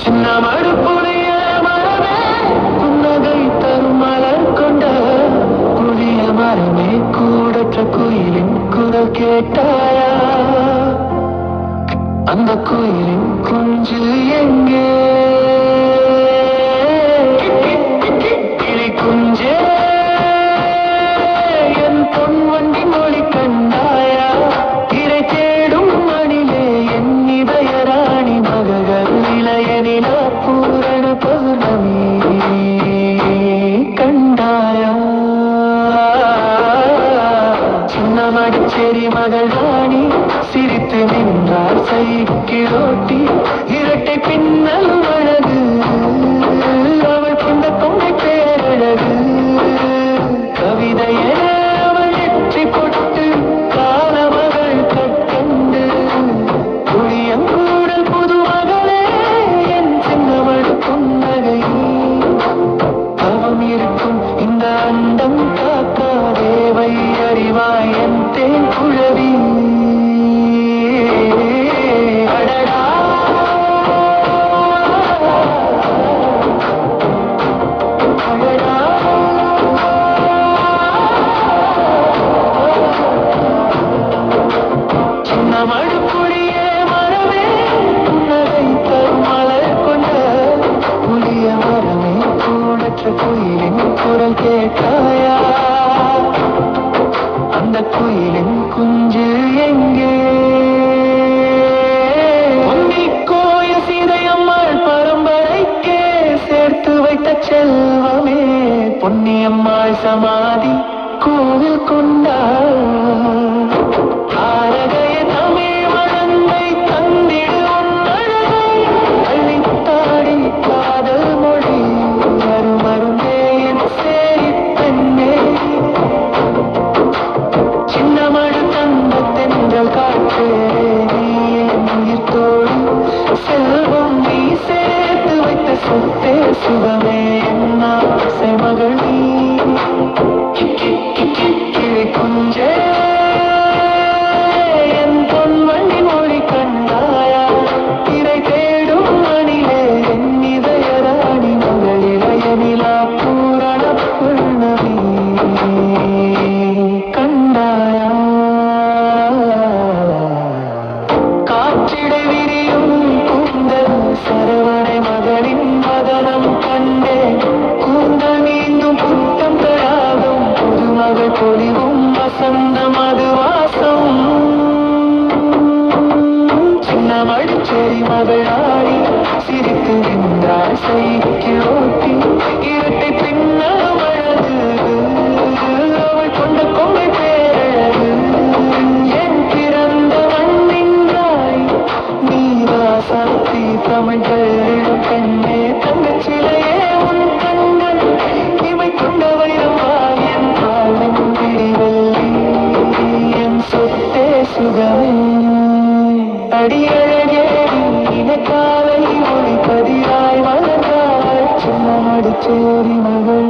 சின்ன மடுப்புடைய மரமே புன்னகை தரும் மலர் கொண்ட புளிய மரமே கூடற்ற குயிலின் குரல் கேட்டாயா? அந்த குயிலின் குஞ்சு எங்கே? கிளி குஞ்சே என் பொன் வண்டி மொழி கண்டாயா? இறை தேடும் மணிலே என் இதய ராணி மகள் இளையனிலா பூரண பௌர்ணமி கண்டாயா? சின்ன மடிச்சேரி மகள் ராணி சிரித்து நின்றார் சைக்கிளோட்டி இரட்டை பின்னல் அழகு அவள் கொண்ட கொண்டை பேரழகு கவிதையே அவள் வெற்றி பொட்டு காலமகள் கற்கண்டு புளியங்கூடல் புது மகளே என் சின்னவள் புன்னகை அவம் இருக்கும் இந்த அண்டம் காக்கா தேவை அறிவாய் என் தேன் குழவி மடுப்புடைய மரமே புன்னகை தரும் மலர் கொண்ட புளிய மரமே கூடற்ற குயிலின் குரல் கேட்டாயா? அந்த குயிலின் குஞ்சு எங்கே? கோயில் சீதையம்மாள் பரம்பரைக்கே சேர்த்து வைத்த செல்வமே பொன்னியம்மாள் சமாதி கோவில் கொண்டாள் செல்வம் நீ சேர்த்து வைத்த சொத்தே சுகமே ஆசை மகள் நீ கிளி குஞ்சே என் பொன் வண்டி மொழி கண்டாயா? இறை தேடும் மணிலே என் இதய ராணி மகள் இளையனிலா பூரண பௌர்ணமி கண்டாயா? காற்றிடை விரியும் சரவணை மகளின் மதனம் கண்டே கூந்தல் நீந்தும் புத்தம் தராகும் புதுமகள் பொலிவும் வசந்தம் அது வாசம் சின்ன மடிச்சேரி மகள் ஆடி சிரித்து நின்றாள் சைக்கிளோட்டி இரட்டை பின்னலும் அழகு அவள் கொண்ட கொங்கை பேரழகு என் பிறந்த மண்ணின்றாய் நீவா சக்தி தமிழ்கள் பெண்ணே தங்கச்சிலையே உன் கண்கள் இவை கொண்ட வைரமா என் பாலின் விடிவெள்ளி என் சொத்தே சுகமே அடியழகே இனக்காலை ஒளி பதிராய் வளர்ந்தாள் சின்ன மடிச்சேரி மகள்